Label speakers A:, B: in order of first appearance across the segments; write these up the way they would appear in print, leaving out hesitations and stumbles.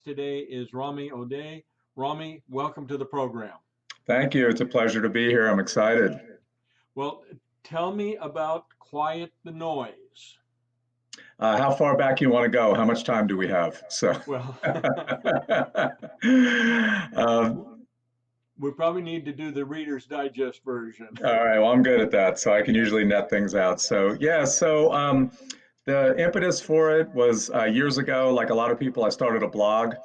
A: Today is Rami Odeh. Rami, welcome to the program.
B: Thank you. It's a pleasure to be here. I'm excited.
A: Well, tell me about Quiet the Noise.
B: How far back you want to go? How much time do we have? So,
A: Well,
B: um,
A: we probably need to do the Reader's Digest version.
B: all right. Well, I'm good at that, so I can usually net things out. The impetus for it was years ago. Like a lot of people, I started a blog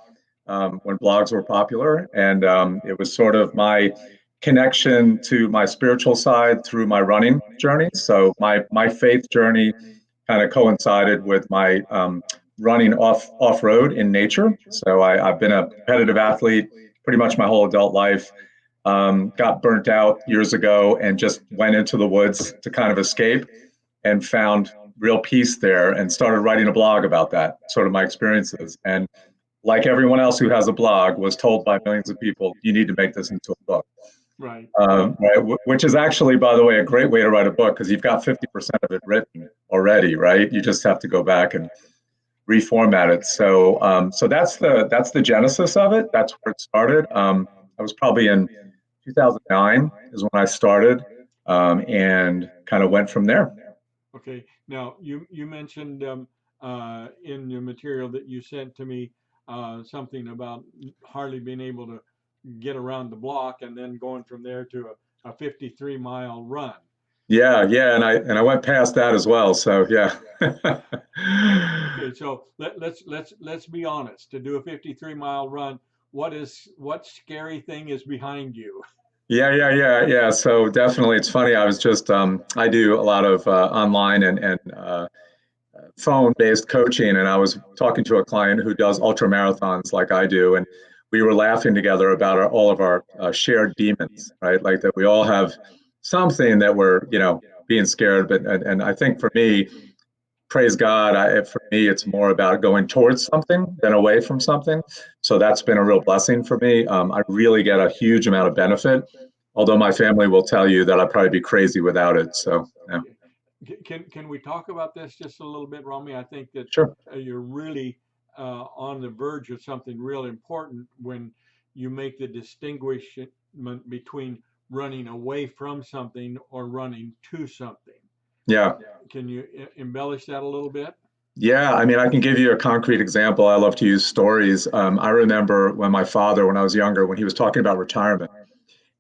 B: when blogs were popular, and it was sort of my connection to my spiritual side through my running journey. So my faith journey kind of coincided with my running off road in nature. So I've been a competitive athlete pretty much my whole adult life. Got burnt out years ago and just went into the woods to kind of escape and found real peace there and started writing a blog about that, sort of my experiences. And like everyone else who has a blog, was told by millions of people, you need to make this into a book.
A: Right.
B: Right, which is actually, by the way, a great way to write a book because you've got 50% of it written already, right? You just have to go back and reformat it. So that's the genesis of it. That's where it started. I was probably in 2009 is when I started, and kind of went from there.
A: Okay. Now, you mentioned in your material that you sent to me something about hardly being able to get around the block and then going from there to a 53-mile run.
B: Yeah, and I went past that as well. So yeah.
A: Okay, so let's be honest. To do a 53-mile run, what scary thing is behind you?
B: Yeah. So definitely, it's funny. I was just I do a lot of online and phone-based coaching, and I was talking to a client who does ultra marathons like I do, and we were laughing together about all of our shared demons, right? Like that we all have something that we're being scared, but and I think for me, praise God, for me, it's more about going towards something than away from something. So that's been a real blessing for me. I really get a huge amount of benefit, although my family will tell you that I'd probably be crazy without it. So, yeah.
A: Can we talk about this just a little bit, Romy? I think that
B: Sure.
A: you're really on the verge of something real important when you make the distinguishment between running away from something or running to something.
B: Yeah.
A: Can you embellish that a little bit?
B: Yeah, I mean, I can give you a concrete example. I love to use stories. I remember when my father, when I was younger, when he was talking about retirement,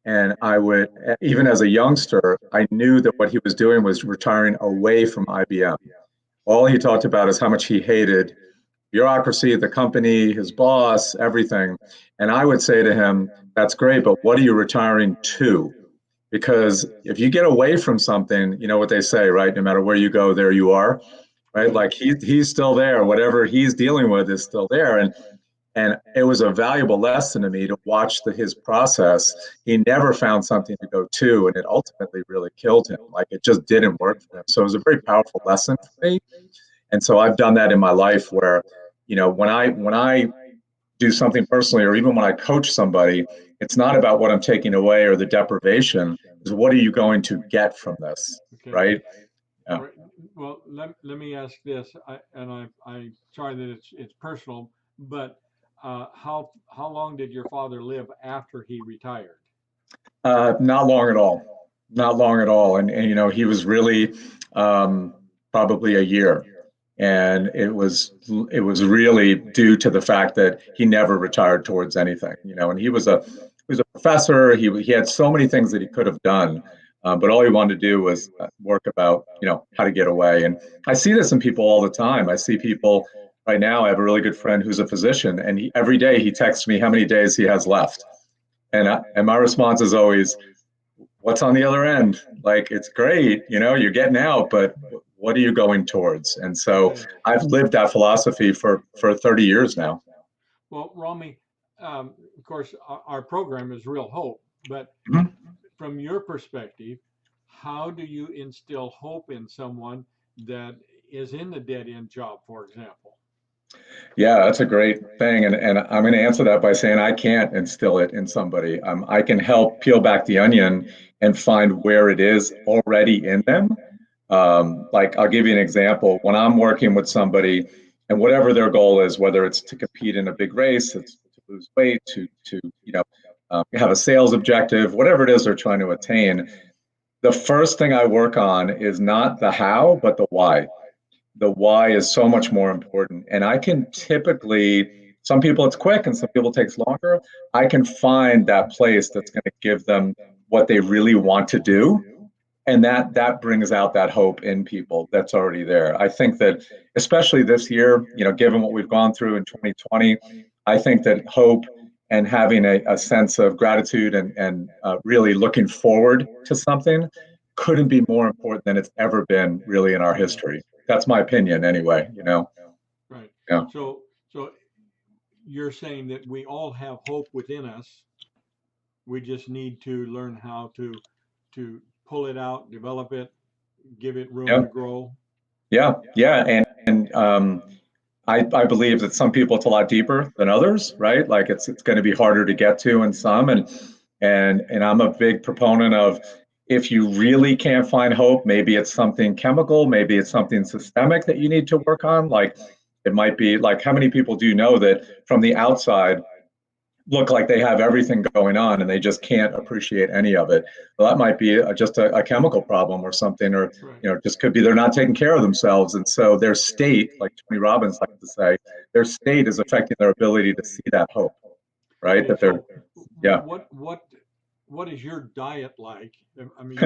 B: and I would, even as a youngster, I knew that what he was doing was retiring away from IBM. All he talked about is how much he hated bureaucracy, the company, his boss, everything. And I would say to him, that's great, but what are you retiring to? Because if you get away from something, you know what they say, right? No matter where you go, there you are, right?
A: Right.
B: Like he's still there. Whatever he's dealing with is still there. And it was a valuable lesson to me to watch his process. He never found something to go to, and it ultimately really killed him. Like it just didn't work for him. So it was a very powerful lesson for me. And so I've done that in my life where, when I do something personally, or even when I coach somebody, it's not about what I'm taking away or the deprivation. Is what are you going to get from this,
A: Okay.
B: right? Yeah.
A: Right. Well, let me ask this, I sorry that it's personal, but how long did your father live after he retired?
B: Not long at all. Not long at all. And he was really probably a year. And it was really due to the fact that he never retired towards anything, and he was a professor. He had so many things that he could have done, but all he wanted to do was work about, how to get away. And I see this in people all the time. I see people right now. I have a really good friend who's a physician, and every day he texts me how many days he has left. And my response is always, what's on the other end? Like, it's great, you're getting out, but what are you going towards? And so
A: Okay.
B: I've lived that philosophy for 30 years now.
A: Well, Rami, of course, our program is Real Hope, but
B: Mhm.
A: from your perspective, how do you instill hope in someone that is in the dead end job, for example?
B: Yeah, that's a great thing. And I'm going to answer that by saying I can't instill it in somebody. I can help peel back the onion and find where it is already in them. Like, I'll give you an example. When I'm working with somebody and whatever their goal is, whether it's to compete in a big race, it's to lose weight, to have a sales objective, whatever it is they're trying to attain. The first thing I work on is not the how, but the why. The why is so much more important. And I can typically, some people it's quick and some people it takes longer. I can find that place that's going to give them what they really want to do. And that brings out that hope in people that's already there. I think that especially this year, given what we've gone through in 2020, I think that hope and having a sense of gratitude and really looking forward to something couldn't be more important than it's ever been really in our
A: Right.
B: history. That's my opinion anyway.
A: Right.
B: Yeah.
A: So you're saying that we all have hope within us. We just need to learn how to pull it out, develop it, give it room
B: Yeah.
A: to grow.
B: Yeah. And I believe that some people it's a lot deeper than others, right? Like it's going to be harder to get to in some, and I'm a big proponent of if you really can't find hope, maybe it's something chemical, maybe it's something systemic that you need to work on. Like it might be like how many people do you know that from the outside look like they have everything going on and they just can't appreciate any of it. Well, that might be just a chemical problem or something, or
A: Right.
B: just could be they're not taking care of themselves, and so their state, like Tony Robbins likes to say, their state is affecting their ability to see that hope, right?
A: Okay.
B: That they're
A: So
B: yeah.
A: what is your diet like? I mean,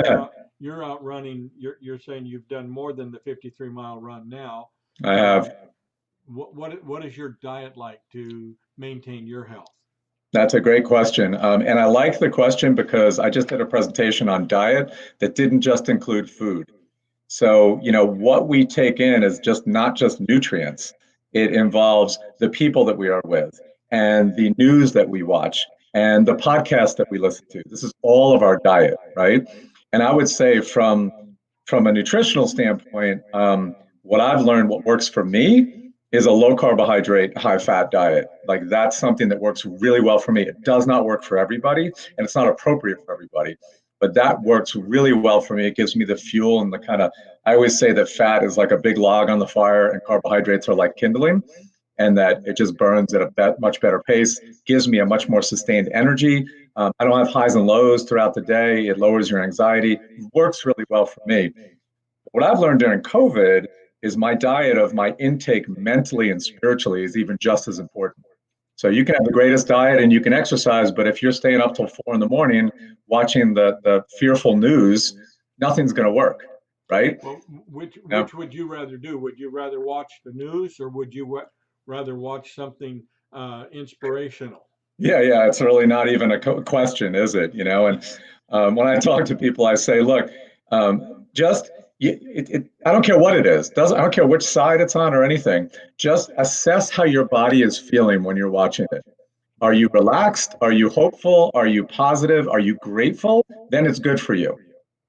A: you're out running. You're saying you've done more than the 53-mile run now.
B: I have.
A: Um, what is your diet like to maintain your health?
B: That's a great question. And I like the question because I just did a presentation on diet that didn't just include food. So, what we take in is just not just nutrients. It involves the people that we are with and the news that we watch and the podcast that we listen to. This is all of our diet, right? And I would say from a nutritional standpoint, what I've learned, what works for me is a low carbohydrate, high fat diet. Like that's something that works really well for me. It does not work for everybody and it's not appropriate for everybody, but that works really well for me. It gives me the fuel and the kind of, I always say that fat is like a big log on the fire and carbohydrates are like kindling, and that it just burns at a much better pace, gives me a much more sustained energy. I don't have highs and lows throughout the day. It lowers your anxiety. It works really well for me. What I've learned during COVID is my diet of my intake mentally and spiritually is even just as important. So you can have the greatest diet and you can exercise, but if you're staying up till 4 in the morning watching the fearful news, nothing's going to work, right?
A: Well, which
B: Yeah.
A: which would you rather do? Would you rather watch the news or would you rather watch something inspirational?
B: Yeah. It's really not even a question, is it? And when I talk to people, I say, look, just I don't care what it is. I don't care which side it's on or anything. Just assess how your body is feeling when you're watching it. Are you relaxed? Are you hopeful? Are you positive? Are you grateful? Then it's good for you.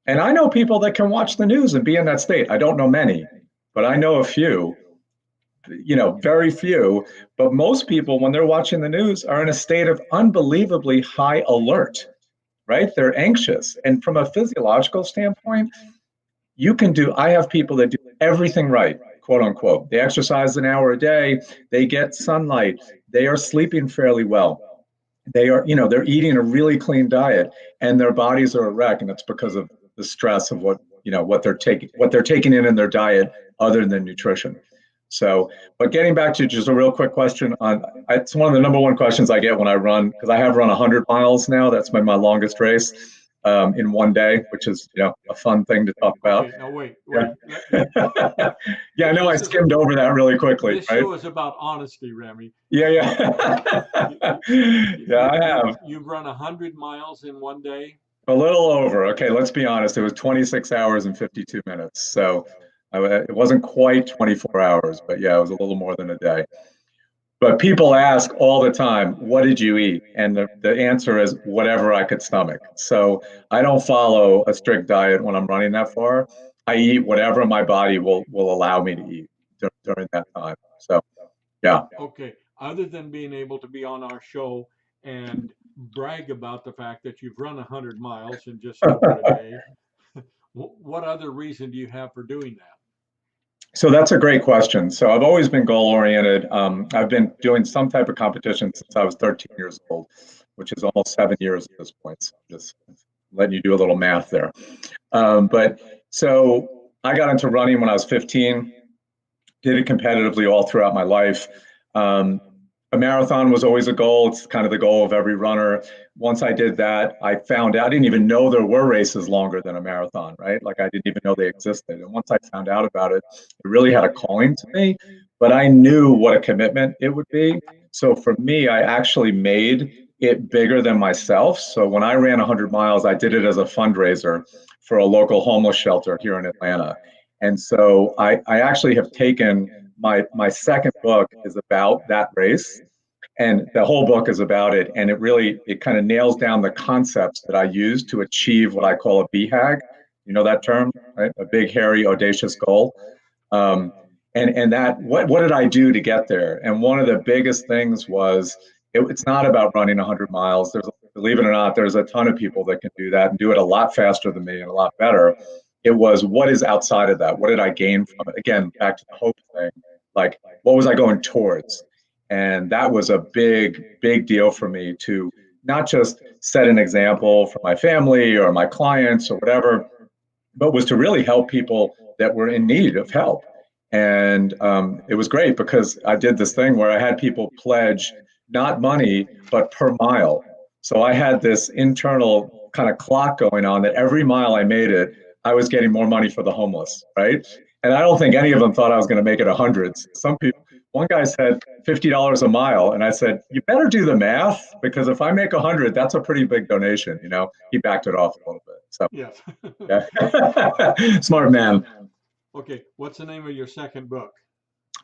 B: And I know people that can watch the news and be in that state. I don't know many, but I know a few, very few. But most people, when they're watching the news, are in a state of unbelievably high alert, right? They're anxious. And from a physiological standpoint, I have people that do everything right, quote unquote. They exercise an hour a day, they get sunlight, they are sleeping fairly well. They're eating a really clean diet and their bodies are a wreck. And it's because of the stress of what they're taking in their diet other than nutrition. So, but getting back to just a real quick question it's one of the number one questions I get when I run, because I have run 100 miles now. That's been my longest race in one day, which is, a fun thing to talk about.
A: Okay, now wait,
B: Yeah.
A: wait.
B: Yeah, I know I
A: This is
B: skimmed over that really quickly,
A: this
B: right?
A: show is about honesty, Rami.
B: Yeah.
A: You,
B: Yeah, I have.
A: you've run 100 miles in one day.
B: A little over. Okay, let's be honest. It was 26 hours and 52 minutes. So it wasn't quite 24 hours, but yeah, it was a little more than a day. But people ask all the time, what did you eat? And the answer is whatever I could stomach. So I don't follow a strict diet when I'm running that far. I eat whatever my body will allow me to eat during that time. So yeah.
A: Okay, other than being able to be on our show and brag about the fact that you've run 100 miles in just over a day, what other reason do you have for doing that?
B: So that's a great question. So I've always been goal oriented. I've been doing some type of competition since I was 13 years old, which is almost 7 years at this point. So just letting you do a little math there. But so I got into running when I was 15, did it competitively all throughout my life. Um, a marathon was always a goal. It's kind of the goal of every runner. Once I did that, I found out I didn't even know there were races longer than a marathon, right? Like I didn't even know they existed. And once I found out about it, it really had a calling to me. But I knew what a commitment it would be. So for me, I actually made it bigger than myself. So when I ran 100 miles, I did it as a fundraiser for a local homeless shelter here in Atlanta. And so I actually have taken my second book is about that race, and the whole book is about it. And it kind of nails down the concepts that I use to achieve what I call a BHAG. You know that term, right? A big, hairy, audacious goal. Um, and that what did I do to get there? And one of the biggest things was it's not about running 100 miles. Believe it or not, there's a ton of people that can do that and do it a lot faster than me and a lot better. It was what is outside of that? What did I gain from it? Again, back to the hope thing. Like, what was I going towards? And that was a big deal for me to not just set an example for my family or my clients or whatever, but was to really help people that were in need of help. And it was great because I did this thing where I had people pledge not money, but per mile. So I had this internal kind of clock going on that every mile I made it, I was getting more money for the homeless, right? And I don't think any of them thought I was going to make it hundreds. Some people, one guy said $50 a mile, and I said, "You better do the math because if I make 100, that's a pretty big donation." You know, he backed it off a little bit. So
A: Yes.
B: yeah. Smart man.
A: Okay. What's the name of your second book?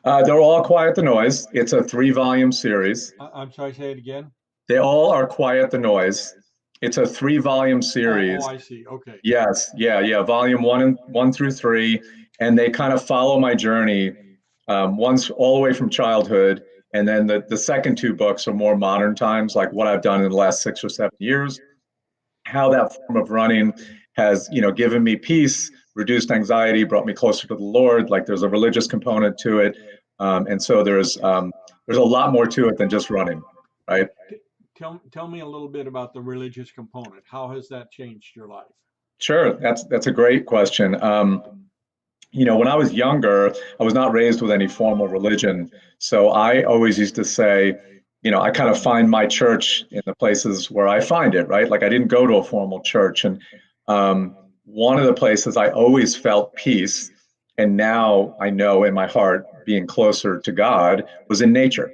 B: They're all Quiet the Noise. It's a 3 volume series.
A: I'm sorry, say it again.
B: They all are Quiet the Noise. It's a 3 volume
A: Oh,
B: series.
A: I see. Okay.
B: Yes, yeah. Volume one through three, and they kind of follow my journey. One's all the way from childhood, and then the second two books are more modern times, like what I've done in the last 6 or 7 years, how that form of running has given me peace, reduced anxiety, brought me closer to the Lord. Like there's a religious component to it, and so there's a lot more to it than just running,
A: Yeah.
B: right?
A: Tell me a little bit about the religious component. How has that changed your life?
B: Sure, that's a great question. When I was younger, I was not raised with any formal religion, so I always used to say, I kind of find my church in the places where I find it, right? Like I didn't go to a formal church, and one of the places I always felt peace, and now I know in my heart being closer to God was in nature.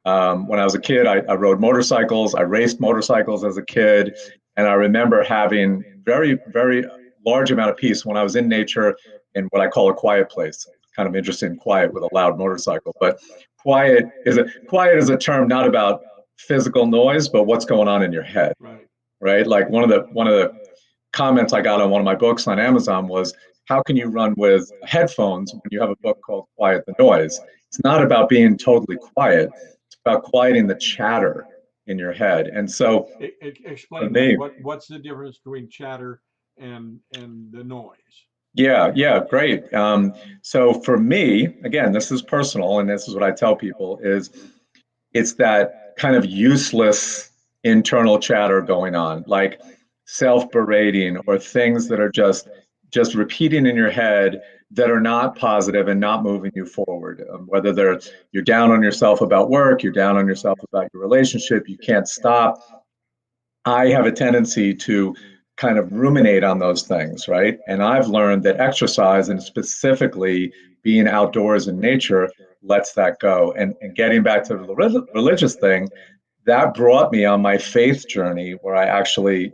B: When I was a kid, I rode motorcycles. I raced motorcycles as a kid, and I remember having very large amount of peace when I was in nature in what I call a quiet place. Kind of interesting, quiet with a loud motorcycle, but quiet is a term not about physical noise, but what's going on in your head,
A: Right.
B: right? Like one of the comments I got on one of my books on Amazon was, how can you run with headphones when you have a book called Quiet the Noise? It's not about being totally quiet. It's about quieting the chatter in your head. And so for
A: Explain that.
B: me,
A: What's the difference between chatter and the noise?
B: yeah, great. So for me, again, this is personal, and this is what I tell people is it's that kind of useless internal chatter going on, like self-berating or things that are just repeating in your head that are not positive and not moving you forward. Whether you're down on yourself about work, you're down on yourself about your relationship, you can't stop. I have a tendency to kind of ruminate on those things, right? And I've learned that exercise and specifically being outdoors in nature lets that go. And getting back to the religious thing, that brought me on my faith journey where I actually,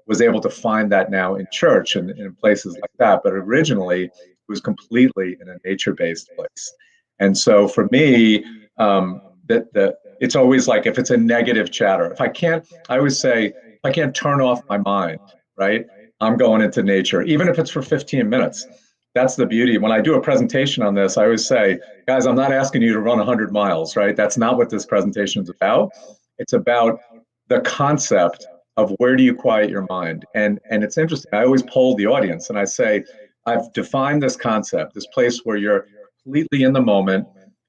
B: was able to find that now in church and in places like that. But originally, it was completely in a nature-based place. And so for me, that it's always like if it's a negative chatter, if I can't, I always say, if I can't turn off my mind, right? I'm going into nature, even if it's for 15 minutes. That's the beauty. When I do a presentation on this, I always say, guys, I'm not asking you to run 100 miles, right? That's not what this presentation is about. It's about the concept of where do you quiet your mind. And it's interesting. I always poll the audience and I say, I've defined this concept, this place where you're completely in the moment.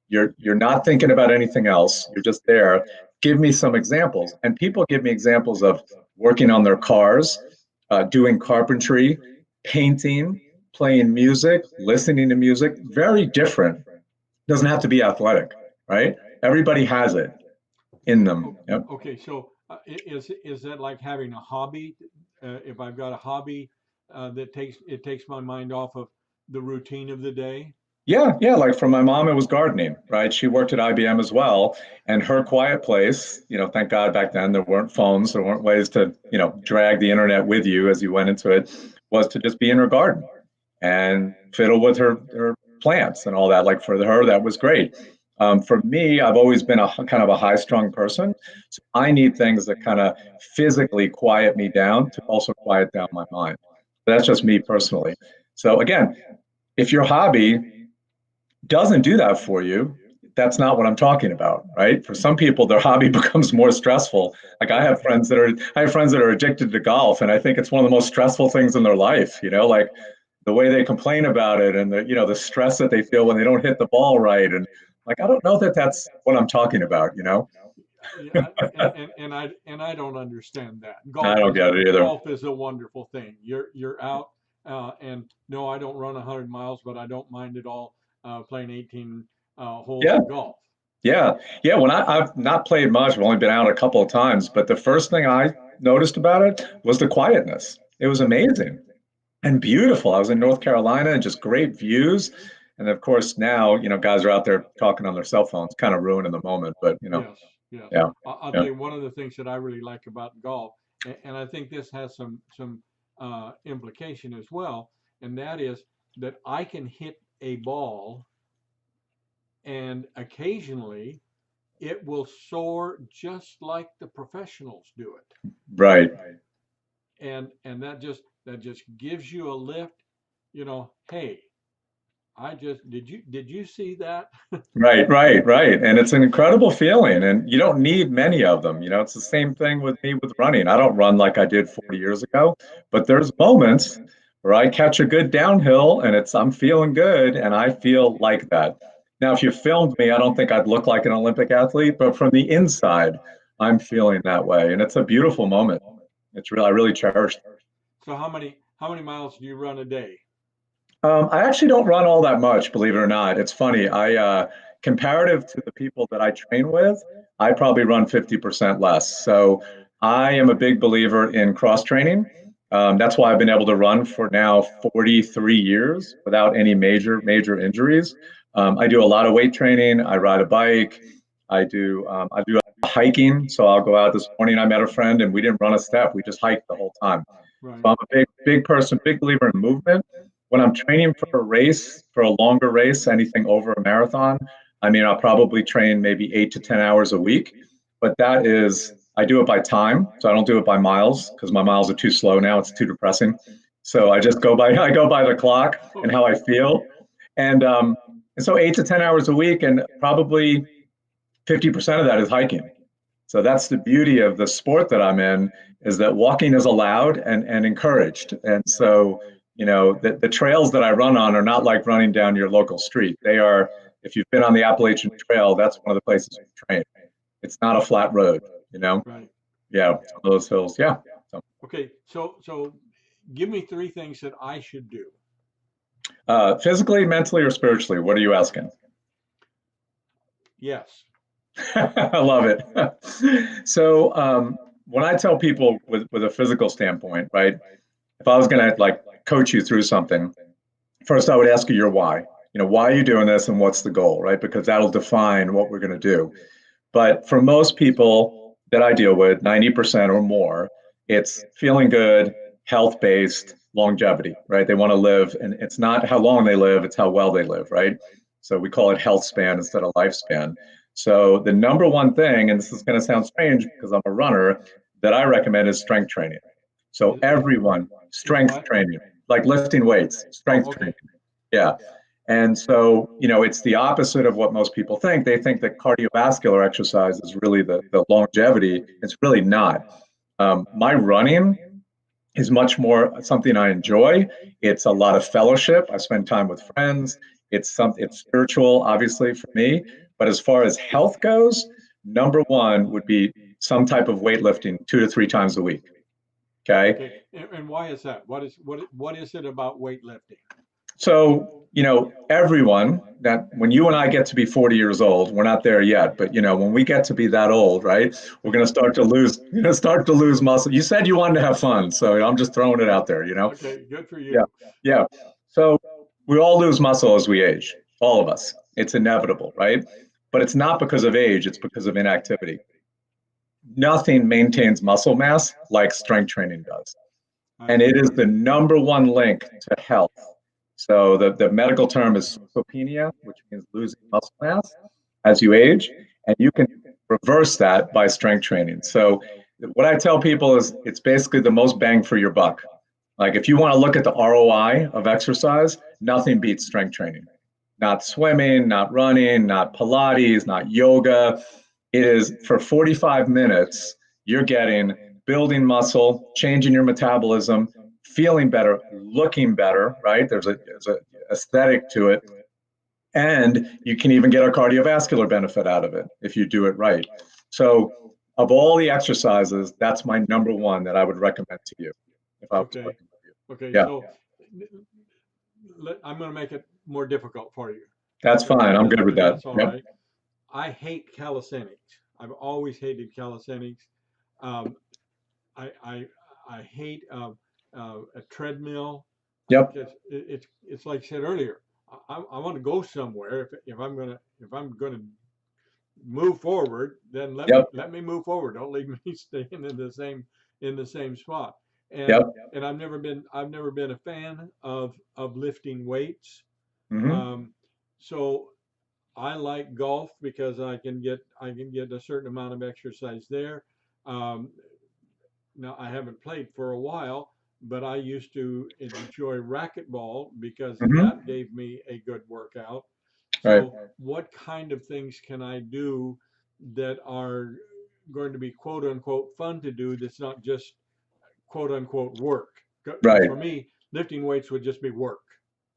B: You're not thinking about anything else. You're just there. Give me some examples. And people give me examples of working on their cars, doing carpentry, painting, playing music, listening to music. Very different. Doesn't have to be athletic, right? Everybody has it in them. Yep.
A: Okay, so is that like having a hobby? If I've got a hobby that takes my mind off of the routine of the day.
B: Yeah, yeah. Like for my mom, it was gardening, right? She worked at IBM as well. And her quiet place, thank God back then there weren't phones, there weren't ways to, drag the internet with you as you went into it, was to just be in her garden and fiddle with her plants and all that. Like for her, that was great. For me, I've always been a kind of a high strung person. So I need things that kind of physically quiet me down to also quiet down my mind. That's just me personally. So again, if your hobby doesn't do that for you, that's not what I'm talking about, right? For some people, their hobby becomes more stressful. Like
A: Right.
B: I have friends that are addicted to golf, and I think it's one of the most stressful things in their life. Like the way they complain about it, and the stress that they feel when they don't hit the ball right, and like I don't know that that's what I'm talking about.
A: Yeah, and I don't understand that.
B: I don't get it either.
A: Golf is a wonderful thing. You're out, and no, I don't run 100 miles, but I don't mind at all playing 18 holes
B: Yeah,
A: of golf.
B: yeah, yeah. When I've not played much, I've only been out a couple of times, but the first thing I noticed about it was the quietness. It was amazing and beautiful. I was in North Carolina and just great views. And of course, now, guys are out there talking on their cell phones, kind of ruining the moment. But,
A: Yes, yes.
B: yeah,
A: I'll
B: yeah,
A: tell you one of the things that I really like about golf, and I think this has some implication as well, and that is that I can hit a ball, and occasionally it will soar just like the professionals do it,
B: right.
A: and that just gives you a lift. Hey, did you see that?
B: Right, right, right. And it's an incredible feeling. And you don't need many of them. It's the same thing with me with running. I don't run like I did 40 years ago, but there's moments where I catch a good downhill and I'm feeling good and I feel like that. Now, if you filmed me, I don't think I'd look like an Olympic athlete, but from the inside, I'm feeling that way. And it's a beautiful moment. I really cherish it.
A: So how many miles do you run a day?
B: I actually don't run all that much, believe it or not. It's funny. Comparative to the people that I train with, I probably run 50% less. So I am a big believer in cross training. That's why I've been able to run for now 43 years without any major injuries. I do a lot of weight training. I ride a bike. I do hiking. So I'll go out this morning. I met a friend and we didn't run a step. We just hiked the whole time.
A: Right.
B: So I'm a big person, big believer in movement. When I'm training for a race, for a longer race, anything over a marathon, I mean, I'll probably train maybe 8 to 10 hours a week. But I do it by time. So I don't do it by miles because my miles are too slow now. It's too depressing. So I go by the clock and how I feel. And so 8 to 10 hours a week, and probably 50% of that is hiking. So that's the beauty of the sport that I'm in, is that walking is allowed and encouraged. And so, the trails that I run on are not like running down your local street. They are, if you've been on the Appalachian Trail, that's one of the places we train. It's not a flat road, you know?
A: Right.
B: Yeah, it's one of those hills. Yeah. So,
A: Okay. So give me three things that I should do.
B: physically, mentally, or spiritually, what are you asking?
A: Yes.
B: I love it. So, when I tell people with a physical standpoint, right? If I was going to like coach you through something, first I would ask you your why. Why are you doing this and what's the goal, right? Because that'll define what we're going to do. But for most people that I deal with, 90% or more, it's feeling good, health based, longevity, right? They want to live, and it's not how long they live, it's how well they live, right? So we call it health span instead of lifespan. So the number one thing, and this is going to sound strange because I'm a runner, that I recommend is strength training. So everyone,
A: Is
B: strength
A: what?
B: training, like lifting weights, strength
A: Oh,
B: training.
A: okay.
B: Yeah. And so, it's the opposite of what most people think. They think that cardiovascular exercise is really the longevity. It's really not. My running is much more something I enjoy. It's a lot of fellowship. I spend time with friends. It's spiritual, obviously, for me. But as far as health goes, number one would be some type of weightlifting 2 to 3 times a week. Okay.
A: Okay, and why is that? What is it about weightlifting?
B: So, everyone that when you and I get to be 40 years old, we're not there yet, but when we get to be that old, right, we're going to start to lose muscle. You said you wanted to have fun, so I'm just throwing it out there.
A: Okay, good for
B: Yeah.
A: you.
B: Yeah. So we all lose muscle as we age, all of us. It's inevitable, right? But it's not because of age, it's because of inactivity. Nothing maintains muscle mass like strength training does.
A: I
B: And it is
A: agree.
B: the number one link to health. So the medical term is sarcopenia, which means losing muscle mass as you age, and you can reverse that by strength training. So what I tell people is it's basically the most bang for your buck. Like if you want to look at the ROI of exercise, nothing beats strength training. Not swimming, not running, not Pilates, not yoga. It is for 45 minutes, you're getting building muscle, changing your metabolism, feeling better, looking better, right? There's a aesthetic to it. And you can even get a cardiovascular benefit out of it if you do it right. So, of all the exercises, that's my number one that I would recommend to you if I was
A: Okay,
B: working with you.
A: okay.
B: Yeah,
A: So I'm going to make it more difficult for you,
B: that's fine. I'm good with
A: if
B: that.
A: that's all
B: Yep.
A: right. I hate calisthenics. I've always hated calisthenics. Um, I I hate a treadmill
B: Yep.
A: because it's like I said earlier. I want to go somewhere. If I'm gonna move forward, then
B: Yep.
A: let me move forward. Don't leave me staying in the same spot. And
B: Yep.
A: I've never been a fan of lifting weights.
B: Hmm.
A: Um, so I like golf because I can get a certain amount of exercise there. Um, Now I haven't played for a while, but I used to enjoy racquetball because
B: Hmm.
A: that gave me a good workout.
B: Right.
A: So what kind of things can I do that are going to be quote unquote fun to do that's not just quote unquote work? Because
B: Right.
A: for me, lifting weights would just be work.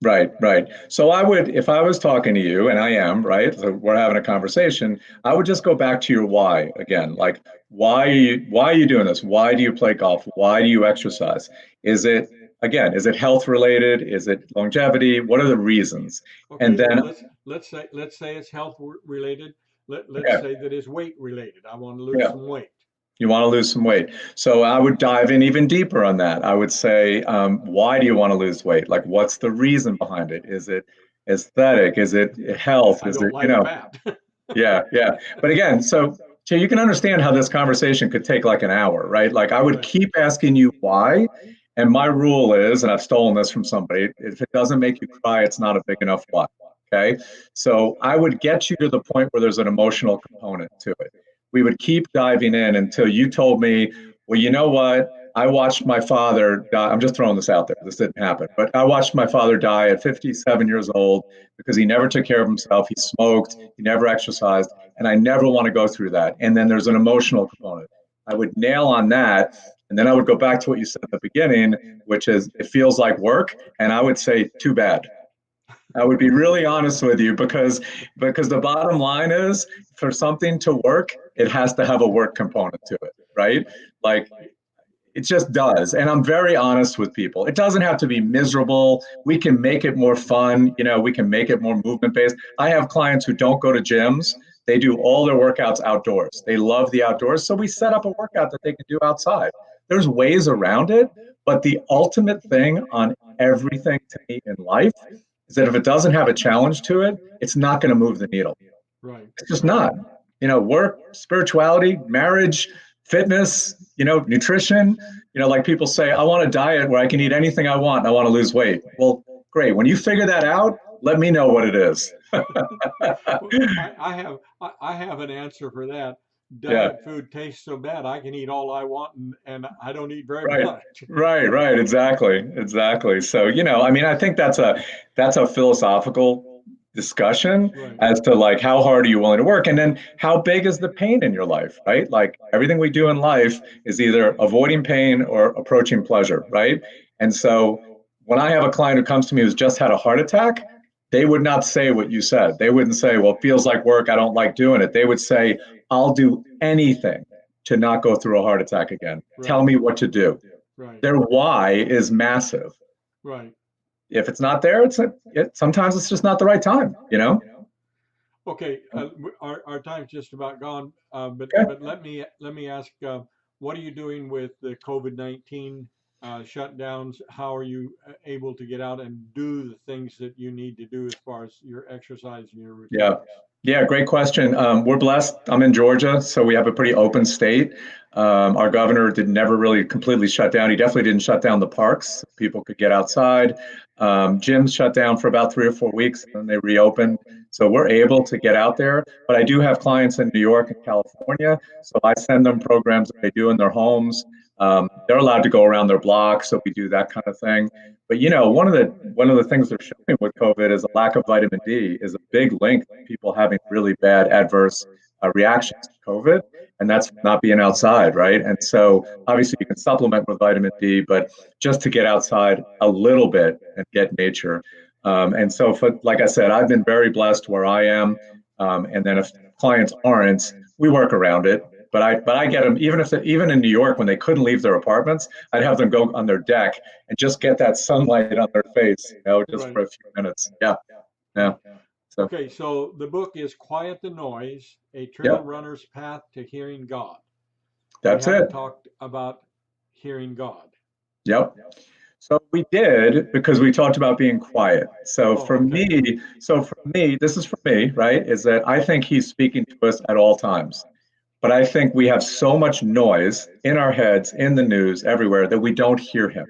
B: Right, right. So I would, if I was talking to you, and I am, right? So we're having a conversation. I would just go back to your why again. Like, why are you doing this? Why do you play golf? Why do you exercise? Is it again? Is it health related? Is it longevity? What are the reasons? And
A: Okay, well
B: then,
A: let's say it's health related. Let's
B: okay,
A: say that it's weight related. I want to lose
B: yeah,
A: some weight.
B: you want to lose some weight. So I would dive in even deeper on that. I would say, why do you want to lose weight? Like, what's the reason behind it? Is it aesthetic? Is it health?
A: I
B: Is
A: don't
B: it,
A: like fat.
B: Yeah, yeah. But again, so you can understand how this conversation could take like an hour, right? Like I would
A: Right.
B: keep asking you why. And my rule is, and I've stolen this from somebody, if it doesn't make you cry, it's not a big enough why. Okay. So I would get you to the point where there's an emotional component to it. We would keep diving in until you told me, well, you know what? I watched my father die. I'm just throwing this out there. This didn't happen, but I watched my father die at 57 years old because he never took care of himself. He smoked, he never exercised, and I never want to go through that. And then there's an emotional component. I would nail on that. And then I would go back to what you said at the beginning, which is it feels like work. And I would say, too bad. I would be really honest with you because the bottom line is for something to work, it has to have a work component to it, right? Like it just does. And I'm very honest with people. It doesn't have to be miserable. We can make it more fun. We can make it more movement based. I have clients who don't go to gyms. They do all their workouts outdoors. They love the outdoors. So we set up a workout that they can do outside. There's ways around it. But the ultimate thing on everything to me in life is that if it doesn't have a challenge to it, it's not going to move the needle.
A: Right.
B: It's just
A: Right.
B: not. Work, spirituality, marriage, fitness, nutrition. Like people say, I want a diet where I can eat anything I want and I want to lose weight. Well, great. When you figure that out, let me know what it is.
A: Well, I have an answer for that.
B: Yeah.
A: Diet food tastes so bad I can eat all I want and I don't eat very
B: Right.
A: much.
B: Right. Exactly. Exactly. So, I mean, I think that's a philosophical discussion
A: Right.
B: as to like how hard are you willing to work and then how big is the pain in your life, right? Like everything we do in life is either avoiding pain or approaching pleasure, right? And so when I have a client who comes to me who's just had a heart attack, they would not say what you said. They wouldn't say, well, it feels like work. I don't like doing it. They would say, I'll do anything to not go through a heart attack again. Tell
A: Right,
B: me what to do.
A: right,
B: Their why is massive.
A: right.
B: If it's not there, sometimes it's just not the right time, you know?
A: Okay, our time's just about gone,
B: Okay.
A: but let me ask, what are you doing with the COVID-19 shutdowns? How are you able to get out and do the things that you need to do as far as your exercise and your
B: Yeah.
A: routines?
B: Yeah, great question. We're blessed. I'm in Georgia, so we have a pretty open state. Our governor did never really completely shut down. He definitely didn't shut down the parks. People could get outside. Gyms shut down for about 3 or 4 weeks, and then they reopened. So we're able to get out there. But I do have clients in New York and California, so I send them programs that they do in their homes. They're allowed to go around their block, so we do that kind of thing. But one of the things they're showing with COVID is a lack of vitamin D is a big link to people having really bad adverse reactions to COVID, and that's not being outside, right? And so obviously you can supplement with vitamin D, but just to get outside a little bit and get nature. And so, like I said, I've been very blessed where I am. And then if clients aren't, we work around it. But I get them even in New York when they couldn't leave their apartments, I'd have them go on their deck and just get that sunlight on their face, just
A: Right,
B: for a few minutes. Yeah, yeah.
A: right.
B: So,
A: Okay, so the book is Quiet the Noise, A Trail
B: yep,
A: Runner's Path to Hearing God. We
B: that's it.
A: haven't talked about hearing God.
B: Yep. So we did because we talked about being quiet. So
A: Oh,
B: for
A: okay.
B: me, this is for me, right? Is that I think he's speaking to us at all times. But I think we have so much noise in our heads, in the news, everywhere that we don't hear him.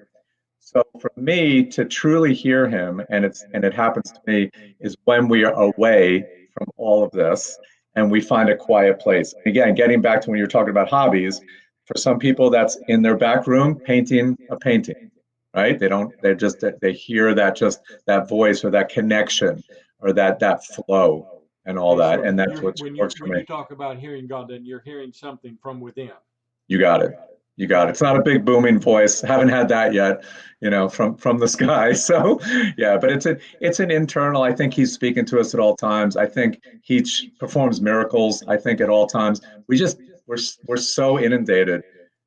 B: So for me to truly hear him, and it happens to me, is when we are away from all of this and we find a quiet place. Again, getting back to when you're talking about hobbies, for some people that's in their back room painting a painting, right? They hear that voice or that connection or that flow and all
A: Okay,
B: that,
A: so
B: and that's
A: you're
B: what
A: when you
B: works for
A: when
B: me.
A: you talk about hearing God, then you're hearing something from within.
B: You got it. You got it.
A: Okay,
B: It's not a big booming voice. Haven't had that yet, from the sky. So, yeah, but it's an internal. I think he's speaking to us at all times. I think he performs miracles. I think at all times. We just we're so inundated.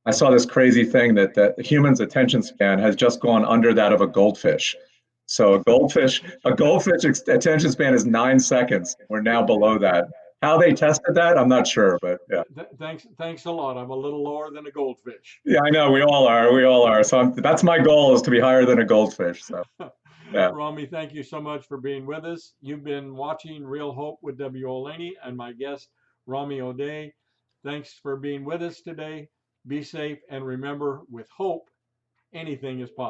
B: I saw this crazy thing that the human's attention span has just gone under that of a goldfish. So a goldfish attention span is 9 seconds. We're now below that. How they tested that, I'm not sure, but yeah.
A: thanks a lot. I'm a little lower than a goldfish.
B: Yeah, I know. We all are. We all are. So that's my goal is to be higher than a goldfish. So yeah,
A: Rami, thank you so much for being with us. You've been watching Real Hope with W. Olaney and my guest, Rami Odeh. Thanks for being with us today. Be safe and remember, with hope, anything is possible.